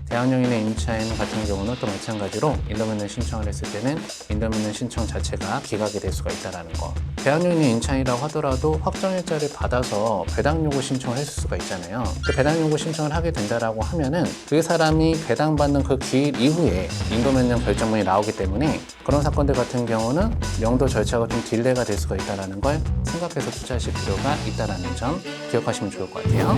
대한민국의 임차인 같은 경우는 또 마찬가지로 인도면허 신청을 했을 때는 인도면허 신청 자체가 기각이 될 수가 있다는 거. 대한민국의 임차인이라고 하더라도 확정일자를 받아서 배당 요구 신청을 했을 수가 있잖아요. 그 배당 요구 신청을 하게 된다라고 하면은 그 사람이 배당받는 그 기일 이후에 인도면허 결정문이 나오기 때문에 그런 사건들 같은 경우는 명도 절차가 좀 딜레이가 될 수가 있다는 걸 생각해서 투자하실 필요가 있다는 점 기억하시면 좋을 것 같아요.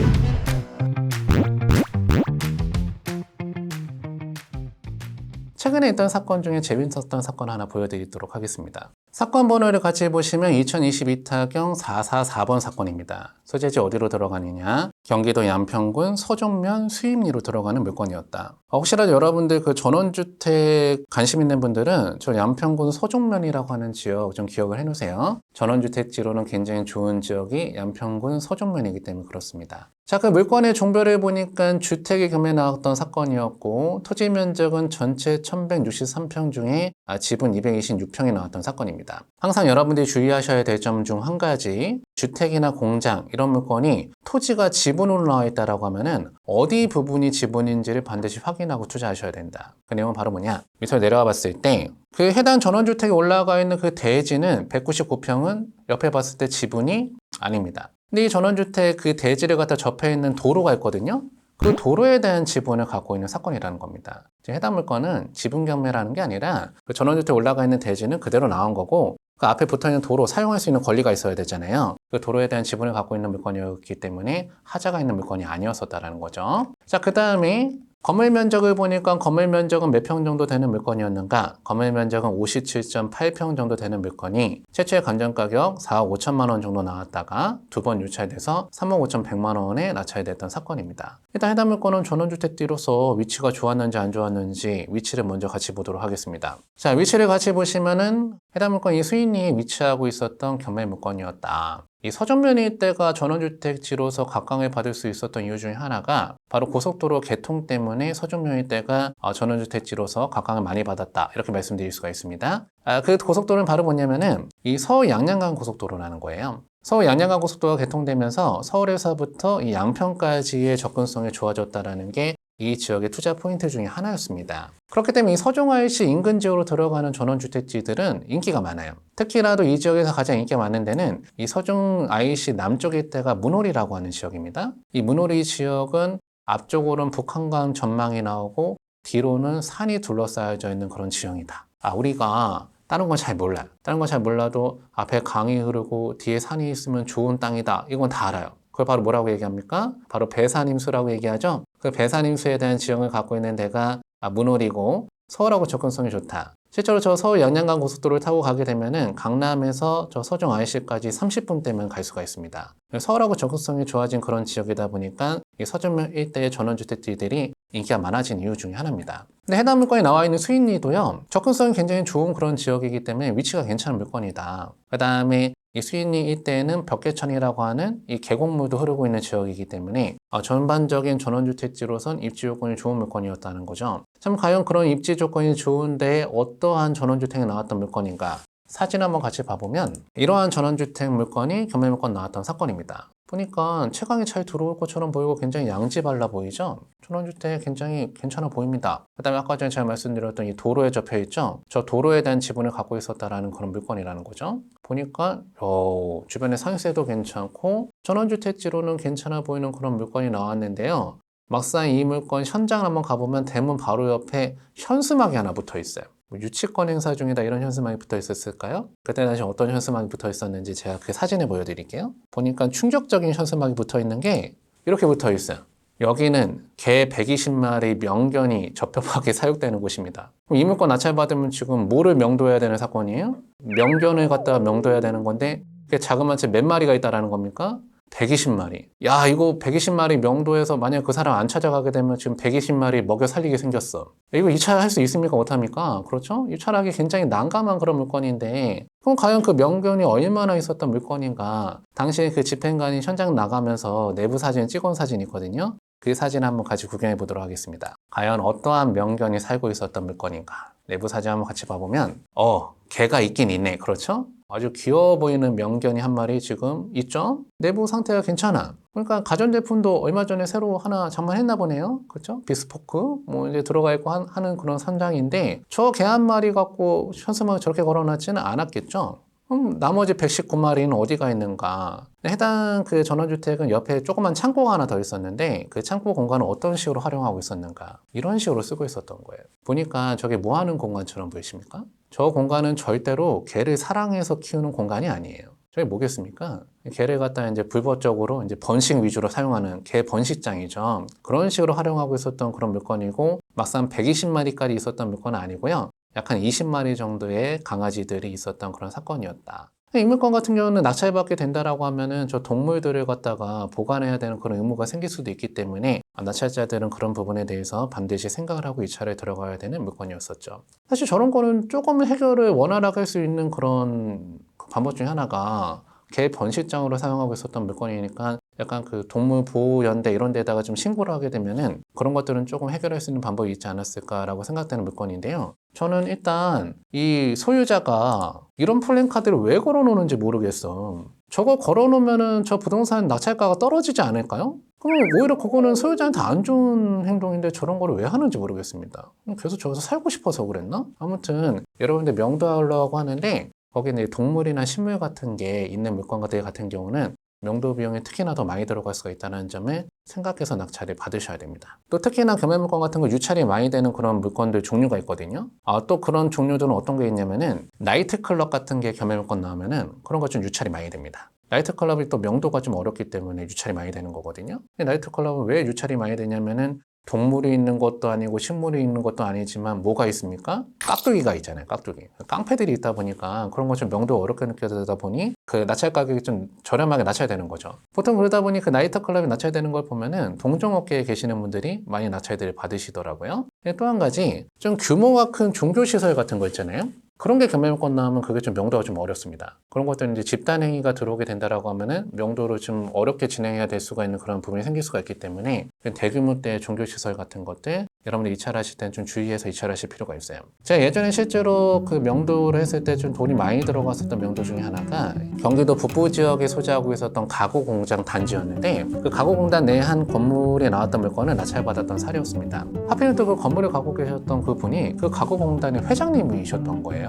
최근에 있던 사건 중에 재밌었던 사건 하나 보여드리도록 하겠습니다. 사건 번호를 같이 보시면 2022타경 444번 사건입니다. 소재지 어디로 들어가느냐? 경기도 양평군 서종면 수입리로 들어가는 물건이었다. 혹시라도 여러분들 그 전원주택 관심 있는 분들은 저 양평군 서종면이라고 하는 지역 좀 기억을 해놓으세요. 전원주택지로는 굉장히 좋은 지역이 양평군 서종면이기 때문에 그렇습니다. 자, 그 물건의 종별을 보니까 주택이 경매에 나왔던 사건이었고 토지 면적은 전체 1163평 중에 지분 226평이 나왔던 사건입니다. 항상 여러분들이 주의하셔야 될 점 중 한 가지, 주택이나 공장 이런 물건이 토지가 지분으로 나와 있다라고 하면은 어디 부분이 지분인지를 반드시 확인하고 투자하셔야 된다. 그 내용은 바로 뭐냐? 밑으로 내려와 봤을 때 그 해당 전원주택에 올라가 있는 그 대지는 199평은 옆에 봤을 때 지분이 아닙니다. 근데 이 전원주택 그 대지를 갖다 접해 있는 도로가 있거든요. 그 도로에 대한 지분을 갖고 있는 사건이라는 겁니다. 해당 물건은 지분 경매라는 게 아니라 그 전원주택에 올라가 있는 대지는 그대로 나온 거고 그 앞에 붙어있는 도로, 사용할 수 있는 권리가 있어야 되잖아요. 그 도로에 대한 지분을 갖고 있는 물건이었기 때문에 하자가 있는 물건이 아니었었다는 거죠. 자, 그 다음에 건물 면적을 보니까 건물 면적은 몇 평 정도 되는 물건이었는가? 건물 면적은 57.8평 정도 되는 물건이 최초의 감정 가격 4억 5천만 원 정도 나왔다가 두 번 유찰돼서 3억 5천100만 원에 낙찰됐던 사건입니다. 일단 해당 물건은 전원주택지로서 위치가 좋았는지 안 좋았는지 위치를 먼저 같이 보도록 하겠습니다. 자, 위치를 같이 보시면은 해당 물건이 수인리에 위치하고 있었던 경매 물건이었다. 이 서정면 일대가 전원주택지로서 각광을 받을 수 있었던 이유 중에 하나가 바로 고속도로 개통 때문에 서정면 일대가 전원주택지로서 각광을 많이 받았다. 이렇게 말씀드릴 수가 있습니다. 그 고속도로는 바로 뭐냐면은 이 서울 양양간 고속도로라는 거예요. 서울 양양간 고속도로가 개통되면서 서울에서부터 이 양평까지의 접근성이 좋아졌다는 게 이 지역의 투자 포인트 중에 하나였습니다. 그렇기 때문에 이 서종-IC 인근 지역으로 들어가는 전원주택지들은 인기가 많아요. 특히나도 이 지역에서 가장 인기가 많은 데는 이 서종-IC 남쪽 일대가 문호리라고 하는 지역입니다. 이 문호리 지역은 앞쪽으로는 북한강 전망이 나오고 뒤로는 산이 둘러싸여져 있는 그런 지형이다. 우리가 다른 건 잘 몰라요. 다른 건 잘 몰라도 앞에 강이 흐르고 뒤에 산이 있으면 좋은 땅이다. 이건 다 알아요. 그걸 바로 뭐라고 얘기합니까? 바로 배산임수라고 얘기하죠. 그 배산임수에 대한 지형을 갖고 있는 데가 문호리고 서울하고 접근성이 좋다. 실제로 저 서울 양양간 고속도로를 타고 가게 되면은 강남에서 저 서종 IC까지 30분대면 갈 수가 있습니다. 서울하고 접근성이 좋아진 그런 지역이다 보니까 이 서점 일대의 전원주택지들이 인기가 많아진 이유 중에 하나입니다. 근데 해당 물건이 나와 있는 수인리도요, 접근성이 굉장히 좋은 그런 지역이기 때문에 위치가 괜찮은 물건이다. 그 다음에 이 수인리 일대에는 벽계천이라고 하는 이 계곡물도 흐르고 있는 지역이기 때문에 전반적인 전원주택지로선 입지 요건이 좋은 물건이었다는 거죠. 참 과연 그런 입지 조건이 좋은데 어떠한 전원주택이 나왔던 물건인가? 사진 한번 같이 봐보면 이러한 전원주택 물건이 경매 물건 나왔던 사건입니다. 보니까 채광이 잘 들어올 것처럼 보이고 굉장히 양지 발라 보이죠? 전원주택 굉장히 괜찮아 보입니다. 그 다음에 아까 전에 제가 말씀드렸던 이 도로에 접혀 있죠? 저 도로에 대한 지분을 갖고 있었다라는 그런 물건이라는 거죠. 보니까 주변에 상세도 괜찮고 전원주택지로는 괜찮아 보이는 그런 물건이 나왔는데요. 막상 이 물건 현장 한번 가보면 대문 바로 옆에 현수막이 하나 붙어 있어요. 유치권 행사 중이다 이런 현수막이 붙어 있었을까요? 그때 당시 어떤 현수막이 붙어 있었는지 제가 그 사진을 보여드릴게요. 보니까 충격적인 현수막이 붙어 있는 게 이렇게 붙어 있어요. 여기는 개 120마리 명견이 접협하게 사육되는 곳입니다. 그럼 이 물건 낙찰받으면 지금 뭐를 명도해야 되는 사건이에요? 명견을 갖다가 명도해야 되는 건데 그게 자그마치 몇 마리가 있다라는 겁니까? 120마리. 야, 이거 120마리 명도해서 만약 그 사람 안 찾아가게 되면 지금 120마리 먹여 살리게 생겼어. 이거 유찰할 수 있습니까? 못합니까? 그렇죠? 유찰하기 굉장히 난감한 그런 물건인데 그럼 과연 그 명견이 얼마나 있었던 물건인가? 당시에 그 집행관이 현장 나가면서 내부 사진 찍은 사진이 있거든요. 그 사진 한번 같이 구경해 보도록 하겠습니다. 과연 어떠한 명견이 살고 있었던 물건인가? 내부 사진 한번 같이 봐보면 개가 있긴 있네. 그렇죠? 아주 귀여워 보이는 명견이 한 마리 지금 있죠? 내부 상태가 괜찮아. 그러니까 가전제품도 얼마 전에 새로 하나 장만했나 보네요. 그렇죠? 비스포크 뭐 이제 들어가 있고 하는 그런 선장인데 저 개 한 마리 갖고 현수막을 저렇게 걸어놨지는 않았겠죠? 나머지 119마리는 어디가 있는가? 해당 그 전원주택은 옆에 조그만 창고가 하나 더 있었는데 그 창고 공간을 어떤 식으로 활용하고 있었는가? 이런 식으로 쓰고 있었던 거예요. 보니까 저게 뭐 하는 공간처럼 보이십니까? 저 공간은 절대로 개를 사랑해서 키우는 공간이 아니에요. 저게 뭐겠습니까? 개를 갖다 이제 불법적으로 이제 번식 위주로 사용하는 개 번식장이죠. 그런 식으로 활용하고 있었던 그런 물건이고 막상 120마리까지 있었던 물건은 아니고요. 약 한 20마리 정도의 강아지들이 있었던 그런 사건이었다. 이 물건 같은 경우는 낙찰받게 된다라고 하면은 저 동물들을 갖다가 보관해야 되는 그런 의무가 생길 수도 있기 때문에 낙찰자들은 그런 부분에 대해서 반드시 생각을 하고 입찰에 들어가야 되는 물건이었었죠. 사실 저런 거는 조금 해결을 원활하게 할 수 있는 그런 방법 중에 하나가 개 번식장으로 사용하고 있었던 물건이니까 약간 그 동물보호연대 이런 데다가 좀 신고를 하게 되면은 그런 것들은 조금 해결할 수 있는 방법이 있지 않았을까라고 생각되는 물건인데요. 저는 일단 이 소유자가 이런 플랜카드를 왜 걸어놓는지 모르겠어. 저거 걸어놓으면은 저 부동산 낙찰가가 떨어지지 않을까요? 그럼 오히려 그거는 소유자한테 안 좋은 행동인데 저런 거를 왜 하는지 모르겠습니다. 계속 저기서 살고 싶어서 그랬나? 아무튼 여러분들 명도하려고 하는데 거기는 동물이나 식물 같은 게 있는 물건들 같은 경우는 명도 비용이 특히나 더 많이 들어갈 수가 있다는 점을 생각해서 낙찰을 받으셔야 됩니다. 또 특히나 경매물건 같은 거 유찰이 많이 되는 그런 물건들 종류가 있거든요. 또 그런 종류들은 어떤 게 있냐면은 나이트클럽 같은 게 경매물건 나오면은 그런 거 좀 유찰이 많이 됩니다. 나이트클럽이 또 명도가 좀 어렵기 때문에 유찰이 많이 되는 거거든요. 나이트클럽은 왜 유찰이 많이 되냐면은 동물이 있는 것도 아니고 식물이 있는 것도 아니지만 뭐가 있습니까? 깍두기가 있잖아요. 깍두기. 깡패들이 있다 보니까 그런 거 좀 명도 어렵게 느껴지다 보니 그 낙찰 가격이 좀 저렴하게 낙찰되는 거죠. 보통 그러다 보니 그 나이트클럽이 낙찰되는 걸 보면은 동종업계에 계시는 분들이 많이 낙찰들을 받으시더라고요. 또 한 가지 좀 규모가 큰 종교시설 같은 거 있잖아요. 그런 게 경매물건 나오면 그게 좀 명도가 좀 어렵습니다. 그런 것들은 이제 집단행위가 들어오게 된다라고 하면은 명도를 좀 어렵게 진행해야 될 수가 있는 그런 부분이 생길 수가 있기 때문에 대규모 대 종교시설 같은 것들 여러분들 입찰하실 때는 좀 주의해서 입찰하실 필요가 있어요. 제가 예전에 실제로 그 명도를 했을 때 좀 돈이 많이 들어갔었던 명도 중에 하나가 경기도 북부 지역에 소재하고 있었던 가구 공장 단지였는데 그 가구 공단 내 한 건물에 나왔던 물건을 낙찰받았던 사례였습니다. 하필 또 그 건물을 갖고 계셨던 그 분이 그 가구 공단의 회장님이셨던 거예요.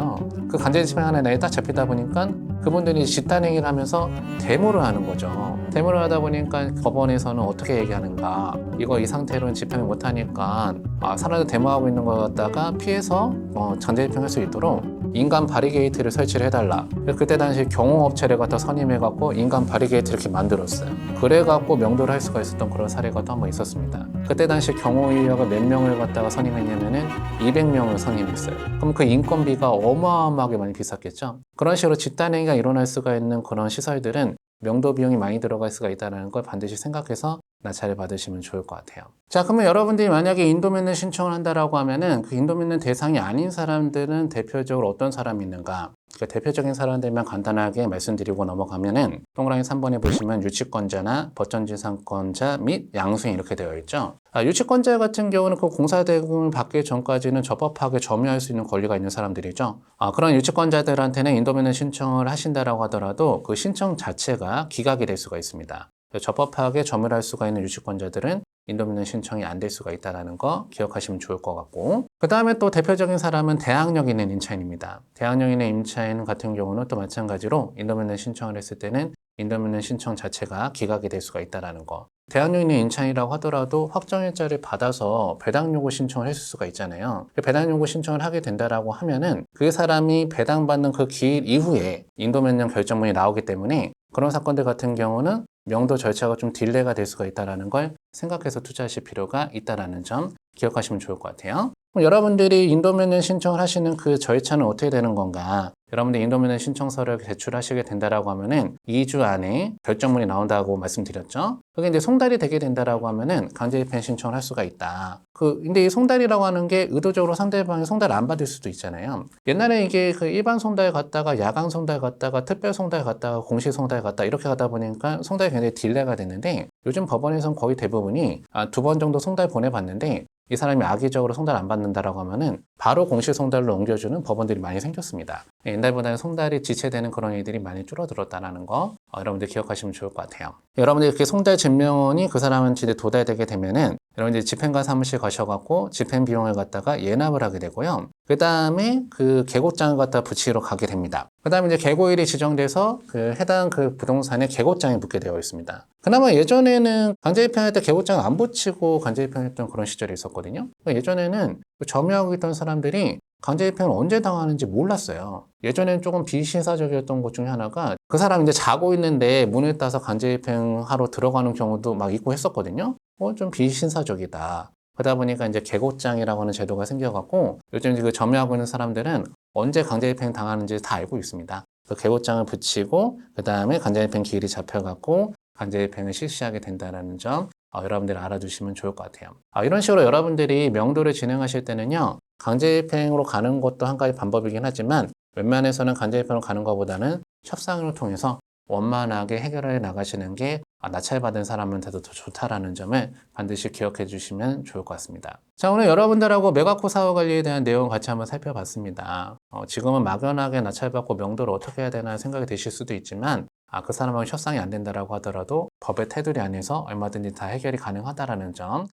그 간접집행 하나에 딱 잡히다 보니까 그분들이 집단행위를 하면서 데모를 하는 거죠. 데모를 하다 보니까 법원에서는 어떻게 얘기하는가, 이거 이 상태로는 집행을 못하니까 사람들 데모하고 있는 걸 갖다가 피해서 강제집행할 수 있도록 인간 바리게이트를 설치를 해달라. 그때 당시 경호업체를 갖다 선임해갖고 인간 바리게이트 이렇게 만들었어요. 그래갖고 명도를 할 수가 있었던 그런 사례가 또 한 번 있었습니다. 그때 당시 경호 인력을 몇 명을 갖다가 선임했냐면은 200명을 선임했어요. 그럼 그 인건비가 어마어마하게 많이 비쌌겠죠. 그런 식으로 집단행위가 일어날 수가 있는 그런 시설들은 명도 비용이 많이 들어갈 수가 있다는 걸 반드시 생각해서 낙찰을 받으시면 좋을 것 같아요. 자, 그러면 여러분들이 만약에 인도면허 신청을 한다라고 하면은 그 인도면허 대상이 아닌 사람들은 대표적으로 어떤 사람이 있는가? 그 대표적인 사람들만 간단하게 말씀드리고 넘어가면은 동그라미 3번에 보시면 유치권자나 법전지상권자 및 양수인 이렇게 되어 있죠. 유치권자 같은 경우는 그 공사대금을 받기 전까지는 적법하게 점유할 수 있는 권리가 있는 사람들이죠. 그런 유치권자들한테는 인도면허 신청을 하신다라고 하더라도 그 신청 자체가 기각이 될 수가 있습니다. 적법하게 점유할 수가 있는 유치권자들은 인도면허 신청이 안 될 수가 있다는 거 기억하시면 좋을 것 같고, 그 다음에 또 대표적인 사람은 대학력 있는 임차인입니다. 대학력 있는 임차인 같은 경우는 또 마찬가지로 인도면허 신청을 했을 때는 인도면허 신청 자체가 기각이 될 수가 있다는 거. 대학력 있는 임차인이라고 하더라도 확정일자를 받아서 배당 요구 신청을 했을 수가 있잖아요. 배당 요구 신청을 하게 된다라고 하면은 그 사람이 배당받는 그 기일 이후에 인도면허 결정문이 나오기 때문에 그런 사건들 같은 경우는 명도 절차가 좀 딜레이가 될 수가 있다는 걸 생각해서 투자하실 필요가 있다는 점 기억하시면 좋을 것 같아요. 그럼 여러분들이 인도면허 신청을 하시는 그 절차는 어떻게 되는 건가? 여러분들이 인도면허 신청서를 제출하시게 된다라고 하면은 2주 안에 결정문이 나온다고 말씀드렸죠. 그게 이제 송달이 되게 된다라고 하면은 강제집행 신청을 할 수가 있다. 근데 이 송달이라고 하는 게 의도적으로 상대방이 송달을 안 받을 수도 있잖아요. 옛날에 이게 그 일반 송달 갔다가 야간 송달 갔다가 특별 송달 갔다가 공식 송달 갔다 이렇게 가다 보니까 송달이 굉장히 딜레이가 됐는데 요즘 법원에서는 거의 대부분이 2번 정도 송달 보내봤는데 이 사람이 악의적으로 송달 안 받는다라고 하면은 바로 공식 송달로 옮겨주는 법원들이 많이 생겼습니다. 옛날보다는 송달이 지체되는 그런 일들이 많이 줄어들었다는 거 여러분들 기억하시면 좋을 것 같아요. 여러분들 이렇게 송달 증명원이 그 사람한테 도달되게 되면은 여러분들 집행관 사무실 가셔갖고 집행 비용을 갖다가 예납을 하게 되고요. 그 다음에 그 계고장을 갖다 붙이러 가게 됩니다. 그 다음에 이제 계고일이 지정돼서 그 해당 그 부동산에 계고장이 붙게 되어 있습니다. 그나마 예전에는 강제입행할 때 계고장 안 붙이고 강제입행했던 그런 시절이 있었거든요. 예전에는 점유하고 있던 사람들이 강제입행을 언제 당하는지 몰랐어요. 예전에는 조금 비신사적이었던 것 중에 하나가 그 사람이 이제 자고 있는데 문을 따서 강제입행하러 들어가는 경우도 막 있고 했었거든요. 좀 비신사적이다. 그러다 보니까 이제 계고장이라고 하는 제도가 생겨갖고 요즘 그 점유하고 있는 사람들은 언제 강제입행 당하는지 다 알고 있습니다. 그 계고장을 붙이고 그 다음에 강제입행 기일이 잡혀갖고 강제입행을 실시하게 된다는 점 여러분들이 알아두시면 좋을 것 같아요. 이런 식으로 여러분들이 명도를 진행하실 때는요. 강제입행으로 가는 것도 한 가지 방법이긴 하지만 웬만해서는 강제입행으로 가는 것보다는 협상을 통해서 원만하게 해결해 나가시는 게 낙찰받은 사람한테도 더 좋다라는 점을 반드시 기억해 주시면 좋을 것 같습니다. 자, 오늘 여러분들하고 매각후 사후 관리에 대한 내용 같이 한번 살펴봤습니다. 지금은 막연하게 낙찰받고 명도를 어떻게 해야 되나 생각이 드실 수도 있지만 그 사람하고 협상이 안 된다라고 하더라도 법의 테두리 안에서 얼마든지 다 해결이 가능하다라는 점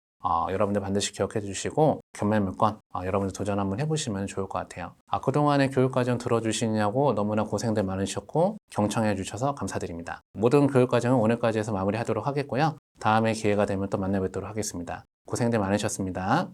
여러분들 반드시 기억해 주시고 견매물건 여러분들 도전 한번 해보시면 좋을 것 같아요. 그동안의 교육과정 들어주시냐고 너무나 고생들 많으셨고 경청해 주셔서 감사드립니다. 모든 교육과정은 오늘까지 해서 마무리하도록 하겠고요. 다음에 기회가 되면 또 만나 뵙도록 하겠습니다. 고생들 많으셨습니다.